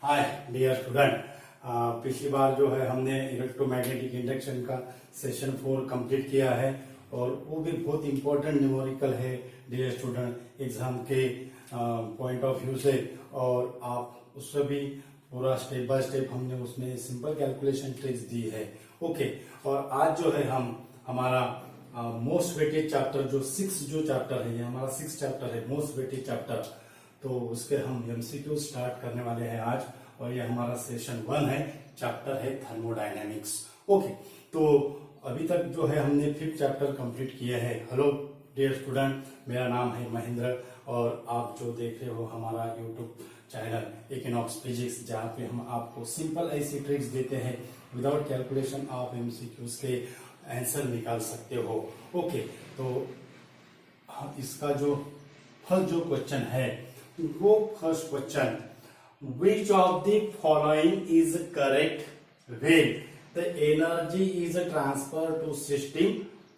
Hi dear student, पिछली बार जो है हमने इलेक्ट्रोमैग्नेटिक इंडक्शन का सेशन 4 कंप्लीट किया है और वो भी बहुत इंपॉर्टेंट न्यूमेरिकल है डियर स्टूडेंट एग्जाम के पॉइंट ऑफ व्यू से। और आप उससे भी पूरा स्टेप बाय स्टेप हमने उसमें सिंपल कैलकुलेशन ट्रिक्स दी है। ओके, और आज जो है हम हमारा मोस्ट वेटेड चैप्टर जो 6 जो चैप्टर है, ये हमारा 6 चैप्टर है मोस्ट वेटेड चैप्टर, तो उसके हम एमसीक्यू स्टार्ट करने वाले हैं आज। और ये हमारा सेशन 1 है, चैप्टर है थर्मोडायनेमिक्स। ओके, तो अभी तक जो है हमने 5th चैप्टर कंप्लीट किया है। हेलो डियर स्टूडेंट, मेरा नाम है महेंद्र और आप जो देख रहे हो हमारा यूट्यूब चैनल इक्विनॉक्स फिजिक्स, जहाँ पे हम आपको सिंपल ऐसी ट्रिक्स देते हैं, विदाउट कैलकुलेशन आप एमसीक्यूज के आंसर निकाल सकते हो। ओके, तो इसका जो फर्स्ट जो क्वेश्चन है वो first question, which of the following is correct when the energy is transfer to system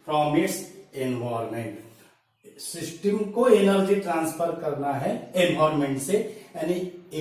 from its environment. System को एनर्जी ट्रांसफर करना है एनवायरमेंट से, यानी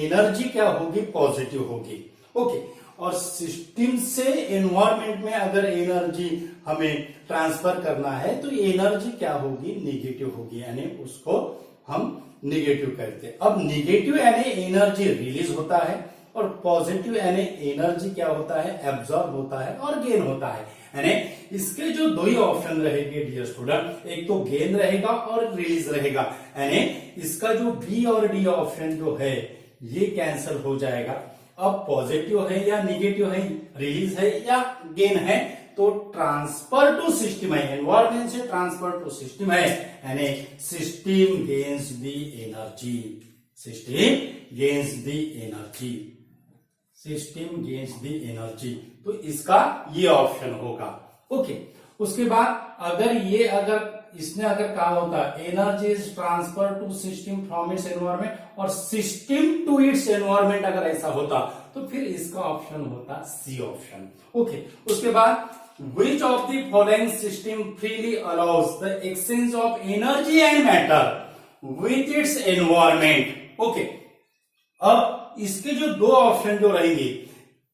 एनर्जी क्या होगी, पॉजिटिव होगी। ओके, और सिस्टम से एनवायरमेंट में अगर एनर्जी हमें ट्रांसफर करना है तो एनर्जी क्या होगी, निगेटिव होगी, यानी उसको हम निगेटिव कहते हैं। अब निगेटिव यानी एनर्जी रिलीज होता है और पॉजिटिव यानी एनर्जी क्या होता है, एब्जॉर्ब होता है और गेन होता है। यानी इसके जो दो ही ऑप्शन रहेंगे डियर स्टूडेंट, एक तो गेन रहेगा और रिलीज रहेगा, यानी इसका जो बी और डी ऑप्शन जो है ये कैंसिल हो जाएगा। अब पॉजिटिव है या निगेटिव है, रिलीज है या गेन है, तो ट्रांसफर टू सिस्टम है, एनवायरमेंट से ट्रांसफर टू सिस्टम है, यानी system gains the energy, system gains the energy, system gains the energy. तो इसका ये ऑप्शन होगा। ओके, उसके बाद अगर इसने कहा होता energy is transfer to system from its environment और सिस्टम टू इट्स एनवायरमेंट, अगर ऐसा होता तो फिर इसका ऑप्शन होता सी ऑप्शन। ओके, उसके बाद which of the following system freely allows the exchange of energy and matter with its environment। Okay, अब इसके जो दो ऑप्शन जो रहेंगे,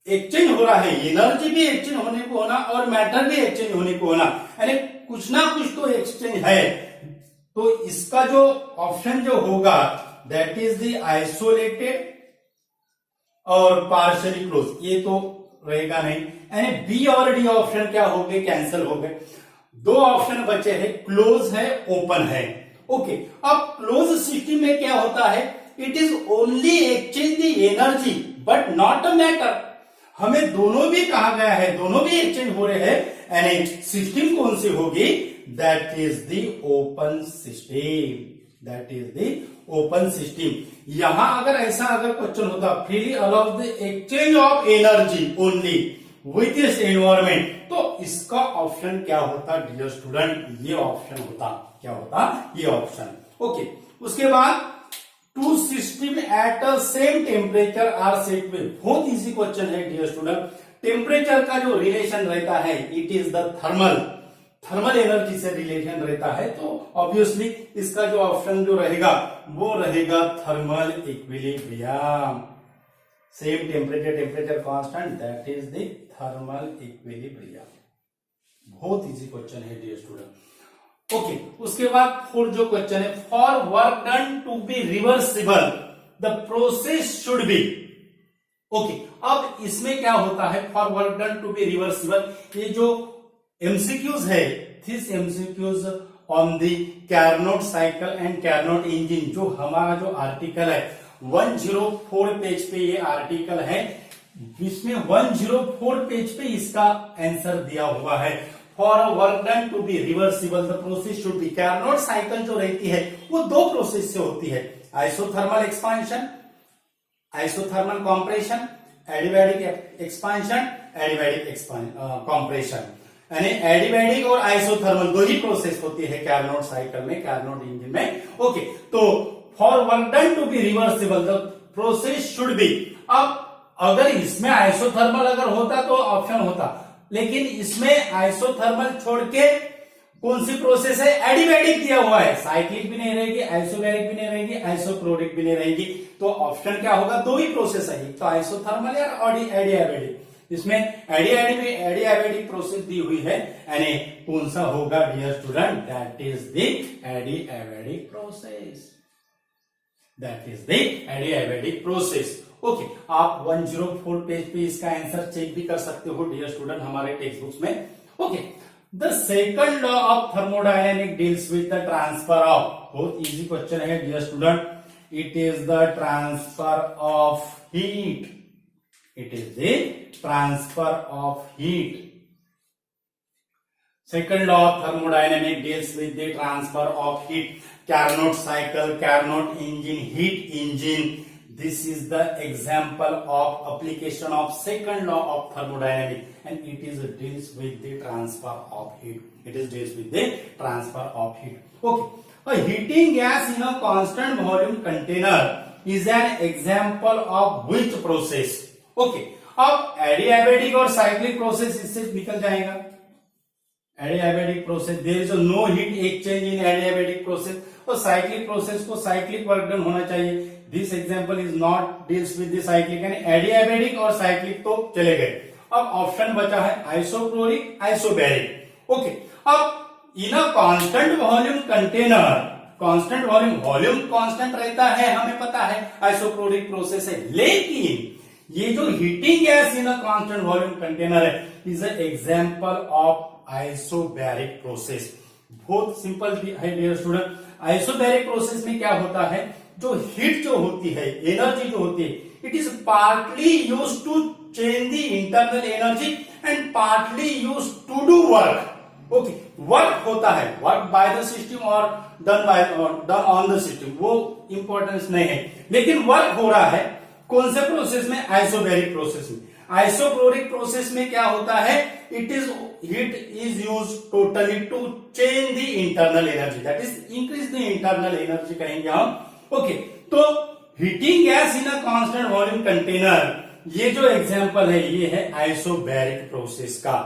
एक्सचेंज हो रहा है, एनर्जी भी एक्सचेंज होने को होना और मैटर भी एक्सचेंज होने को होना, यानी कुछ ना कुछ तो एक्सचेंज है। तो इसका जो ऑप्शन जो होगा दैट इज द आइसोलेटेड और पार्शियली क्लोज, ये तो रहेगा नहीं, यानी बी और डी ऑप्शन क्या हो गए, कैंसिल हो गए। दो ऑप्शन बचे हैं, क्लोज है, ओपन है। ओके, अब क्लोज सिस्टम में क्या होता है, it is only exchange the energy but not a matter. हमें दोनों भी कहा गया है, दोनों भी एक्सचेंज हो रहे हैं, यानी सिस्टम कौन सी होगी, that is the open system, that is the open system. यहां अगर क्वेश्चन होता freely allow the exchange of energy only with its environment, तो इसका ऑप्शन क्या होता डियर स्टूडेंट, ये ऑप्शन होता, क्या होता, ये ऑप्शन। ओके, उसके बाद two system at a same temperature are set with, बहुत इजी क्वेश्चन है डियर स्टूडेंट। टेम्परेचर का जो रिलेशन रहता है it is the thermal energy से रिलेशन रहता है, तो ऑब्वियसली इसका जो ऑप्शन जो रहेगा वो रहेगा thermal equilibrium. Same temperature constant, that is the thermal equilibrium. बहुत इजी क्वेश्चन है डियर स्टूडेंट। ओके, उसके बाद फोर्थ जो क्वेश्चन है, for work done to be reversible the process should be. Okay, अब इसमें क्या होता है, for work done to be reversible, ये जो एमसीक्यूज है, this MCQs on the Carnot cycle and Carnot engine, जो हमारा जो आर्टिकल है 104 पेज पे ये आर्टिकल है, जिसमें 104 पेज पे इसका आंसर दिया हुआ है। For a work done to be reversible the process should be, Carnot cycle जो रहती है वो दो प्रोसेस से होती है, isothermal expansion, isothermal compression, adiabatic expansion, adiabatic compression, यानी एडियाबैटिक और आइसोथर्मल दो ही प्रोसेस होती है कैरनोट साइकिल में, कैरनोट इंजन में। ओके, तो for work done to be reversible the process should be. अब अगर इसमें आइसोथर्मल अगर होता तो ऑप्शन होता, लेकिन इसमें आइसोथर्मल छोड़ के कौन सी प्रोसेस है? एडिबैटिक दिया हुआ है, साइक्लिक भी नहीं रहेगी, आइसोबैरिक भी नहीं रहेगी, आइसोक्लोरिक भी नहीं रहेगी। तो ऑप्शन क्या होगा? दो ही प्रोसेस है, तो आइसोथर्मल या एडियाबैटिक। इसमें एडियाबैटिक प्रोसेस दी हुई है, यानी कौन सा होगा dear student? That is the adiabatic process, that is the adiabatic process. Okay, आप 104 पेज पे इसका आंसर चेक भी कर सकते हो डियर स्टूडेंट हमारे टेक्स्ट बुक्स में। Okay, the second law of thermodynamic deals with the transfer of, बहुत इजी क्वेश्चन है dear student, it is the transfer of heat, it is the transfer of heat. Second law of thermodynamic deals with the transfer of heat. Carnot cycle, Carnot engine, heat engine. This is the example of application of second law of thermodynamic, and it is deals with the transfer of heat. It is deals with the transfer of heat. Okay, a heating gas in a constant volume container is an example of which process? Okay, अब adiabatic और cyclic process इससे निकल जाएगा। Adiabatic process, there is no heat exchange in adiabatic process, और cyclic process को cyclic work done होना चाहिए। This example is not deals with the cyclic, यानी एडियाबैटिक और साइक्लिक तो चले गए। अब ऑप्शन बचा है आइसोक्लोरिक, आइसोबैरिक। ओके, अब in a constant volume container, constant volume constant रहता है, हमें पता है आइसोक्लोरिक प्रोसेस है, लेकिन ये जो heating gas in a constant volume container है, is a example of isobaric process. बहुत सिंपल है डियर स्टूडेंट। आइसोबैरिक प्रोसेस में क्या होता है? जो हीट जो होती है, एनर्जी जो होती है, it is partly used to change the internal energy and partly used to do work. Okay, work होता है, वर्क बाय द सिस्टम और डन ऑन द सिस्टम, वो इंपॉर्टेंस नहीं है, लेकिन वर्क हो रहा है कौन से प्रोसेस में? आइसोबैरिक प्रोसेस में। आइसोक्लोरिक प्रोसेस में क्या होता है? Heat is use totally to change the internal energy, that is increase the internal energy कहेंगे हम। ओके, तो heating gas in a constant volume container, ये जो एग्जांपल है ये है आइसोबैरिक प्रोसेस का।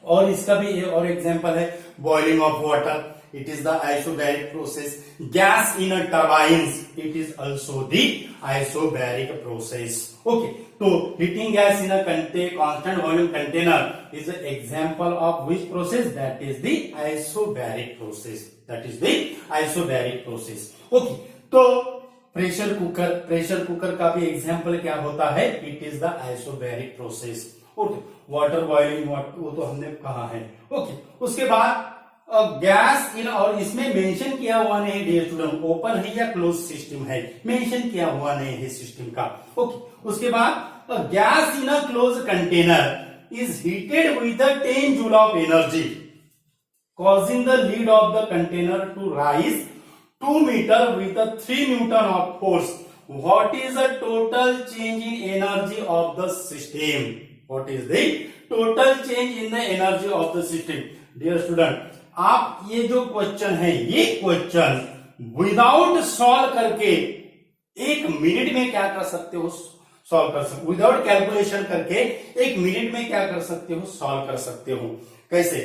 और इसका भी और एग्जांपल है boiling of water, it is the isobaric process. Gas in a turbines, it is also the isobaric process. Okay, so heating gas in a constant volume container is an example of which process? That is the isobaric process, that is the isobaric process. Okay, तो pressure cooker का भी example क्या होता है? It is the isobaric process. Okay, water boiling, वो तो हमने कहा है। ओके, उसके बाद गैस इन, और इसमें मेंशन किया हुआ नहीं डियर स्टूडेंट, ओपन है या क्लोज सिस्टम है, मेंशन किया हुआ नहीं है सिस्टम का। ओके, उसके बाद gas in a close container is heated with 10 joule of energy causing the lid of the container to rise 2 meters with a 3 Newton of force. What is the total change in energy of the system? What is the total change in the energy of the system? Dear student, आप ये जो question है, ये question without solve करके 1 minute में क्या कर सकते हो? सॉल्व कर सकते, विदाउट कैलकुलेशन करके 1 मिनट में क्या कर सकते हो? सॉल्व कर सकते हो। कैसे?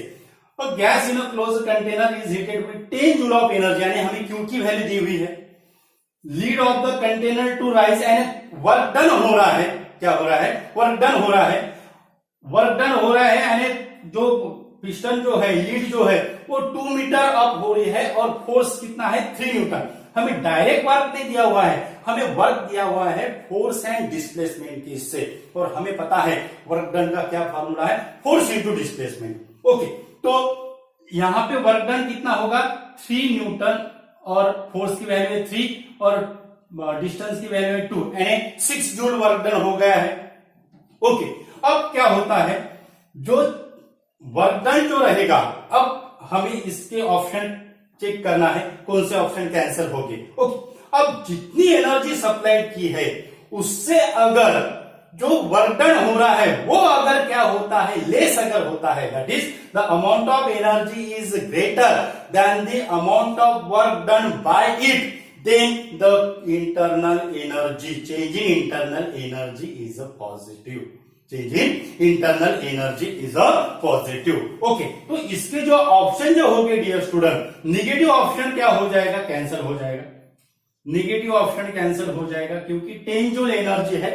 और gas in a close container is heated with 10 joule of energy, यानी हमें क्यू की वैल्यू दी हुई है। Lid of the container to rise, and work done हो रहा है। क्या हो रहा है? वर्क डन हो रहा है। वर्क डन हो रहा है, यानी जो पिस्टन जो है, लीड जो है, वो 2 मीटर अप हो रही है, और फोर्स कितना है? 3 न्यूटन। हमें डायरेक्ट वर्क नहीं दिया हुआ है, हमें वर्क दिया हुआ है फोर्स एंड डिस्प्लेसमेंट की इससे, और हमें पता है वर्क डन का क्या फॉर्मूला है? Force into displacement. ओके, तो यहां पे वर्क डन कितना होगा? 3 न्यूटन, और फोर्स की वैल्यू है 3, और डिस्टेंस की वैल्यू है 2, यानी 6 जूल वर्क डन हो गया है। ओके, अब क्या होता है? जो वर्क डन जो रहेगा, अब हमें इसके ऑप्शन चेक करना है, कौन से ऑप्शन कैंसिल होंगे। ओके, अब जितनी एनर्जी सप्लाई की है उससे अगर जो वर्क डन हो रहा है वो अगर क्या होता है? लेस अगर होता है, that is the amount of energy is greater than the amount of work done by it, then the internal energy, change in internal energy is a positive. Change in internal energy is a positive. Okay, तो इसके जो option जो हो गए dear student, negative option क्या हो जाएगा, cancel हो जाएगा। निगेटिव ऑप्शन कैंसिल हो जाएगा क्योंकि 10 जूल एनर्जी है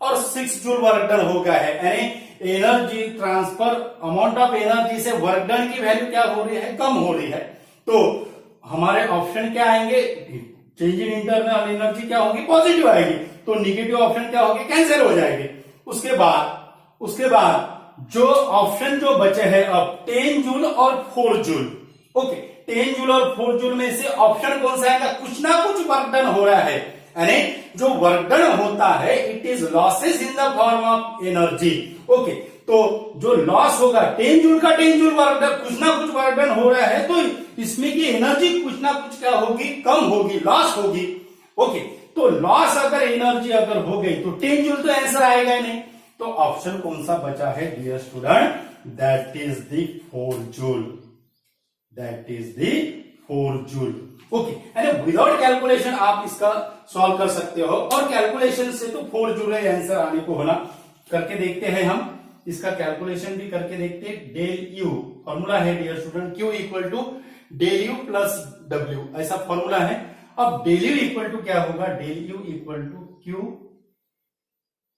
और 6 जूल वर्क डन हो गया है, यानी energy transfer amount of energy से वर्क डन की वैल्यू क्या हो रही है, कम हो रही है। तो हमारे ऑप्शन क्या आएंगे, चेंज इन इंटरनल एनर्जी क्या होगी, पॉजिटिव आएगी, तो निगेटिव ऑप्शन क्या होगी, कैंसिल हो जाएगी। उसके बाद जो ऑप्शन जो बचे हैं अब 10 जूल और 4 जूल। ओके, 10 जूल और 4 जूल में से ऑप्शन कौन सा आएगा, कुछ ना कुछ वर्क डन हो रहा है, यानी जो वर्क डन होता है it is losses in the form of energy. Okay, तो जो लॉस होगा 10 जूल का 10 जूल वर्क डन, कुछ ना कुछ वर्क डन हो रहा है, तो इसमें की एनर्जी कुछ ना कुछ क्या होगी, कम होगी, लॉस होगी। ओके, तो लॉस अगर एनर्जी अगर हो गई तो 10 जूल तो आंसर आएगा नहीं, तो ऑप्शन कौन सा बचा है dear student, that is the 4 joule, that is the 4 joule. Okay, यानी विदाउट कैलकुलेशन आप इसका सॉल्व कर सकते हो, और कैलकुलेशन से तो 4 जूल आंसर आने को होना। करके देखते हैं हम, इसका कैलकुलेशन भी करके देखते हैं। डेल यू फॉर्मूला है dear student, Q equal to del U plus W, ऐसा फॉर्मूला है। अब डेल यू इक्वल टू क्या होगा, del U equal to Q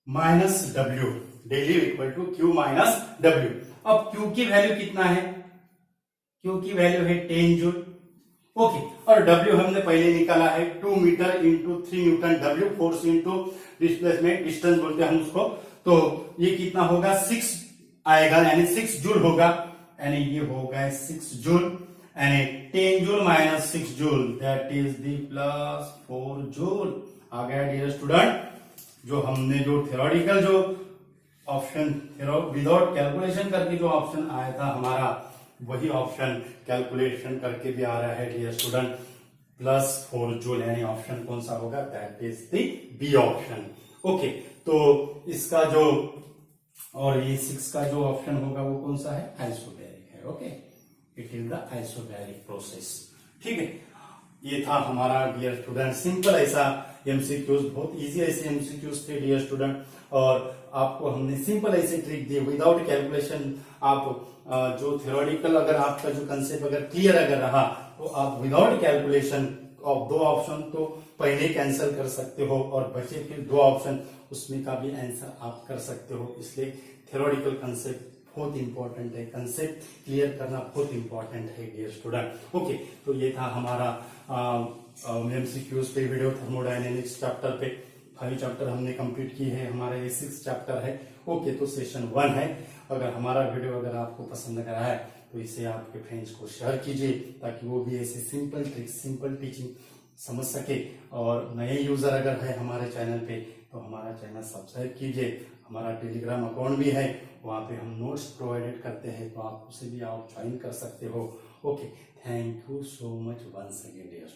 minus W, del U equal to Q minus W. अब Q की value कितना है, क्यू की वैल्यू है 10 जूल। ओके, और डब्ल्यू हमने पहले निकाला है 2 metre into 3 newton, W force into displacement, distance बोलते हैं हम उसको। तो ये कितना होगा, 6 आएगा, यानी 6 जूल होगा, यानी ये होगा 6 जूल, यानी 10 joule minus 6 joule, that is the plus 4 joule. आ गया डियर स्टूडेंट, जो हमने जो थ्योरेटिकल जो ऑप्शन विदाउट कैलकुलेशन करके जो ऑप्शन आया था हमारा, वही ऑप्शन कैलकुलेशन करके भी आ रहा है डियर स्टूडेंट, प्लस 4 जूल, यानी ऑप्शन कौन सा होगा, that is the B option. Okay, तो इसका जो और ये 6 का जो ऑप्शन होगा वो कौन सा है, आइसोबैरिक है। Okay, it is the isobaric process. ठीक है, ये था हमारा डियर स्टूडेंट सिंपल ऐसा एमसीक्यूज, बहुत इजी ऐसे एमसीक्यूज थे डियर स्टूडेंट, और आपको हमने सिंपल ऐसे ट्रिक दी विदाउट कैलकुलेशन। आप जो थ्योरेटिकल अगर आपका जो कंसेप्ट अगर क्लियर अगर रहा तो आप विदाउट कैलकुलेशन ऑफ 2 ऑप्शन तो पहले कैंसिल कर सकते हो, और बचे फिर 2 ऑप्शन उसमें का भी आंसर आप कर सकते हो। इसलिए थ्योरेटिकल कंसेप्ट बहुत इंपॉर्टेंट है, कंसेप्ट क्लियर करना बहुत इंपॉर्टेंट है डियर स्टूडेंट। ओके, तो ये था हमारा एमसीक्यूज पे वीडियो, थर्मोडायनेमिक्स चैप्टर पे 5 चैप्टर हमने कंप्लीट किए हैं, हमारा ये 6 चैप्टर है। ओके, तो सेशन 1 है। अगर हमारा वीडियो अगर आपको पसंद अगर आए तो इसे आपके फ्रेंड्स को शेयर कीजिए, ताकि वो भी ऐसे सिंपल ट्रिक्स, सिंपल टीचिंग समझ सके। और नए यूजर अगर है हमारे चैनल पे तो हमारा चैनल सब्सक्राइब कीजिए। हमारा टेलीग्राम अकाउंट भी है, वहाँ पे हम नोट्स प्रोवाइडेड करते हैं, तो आप उसे भी आप ज्वाइन कर सकते हो। Okay, thank you so much once again dear.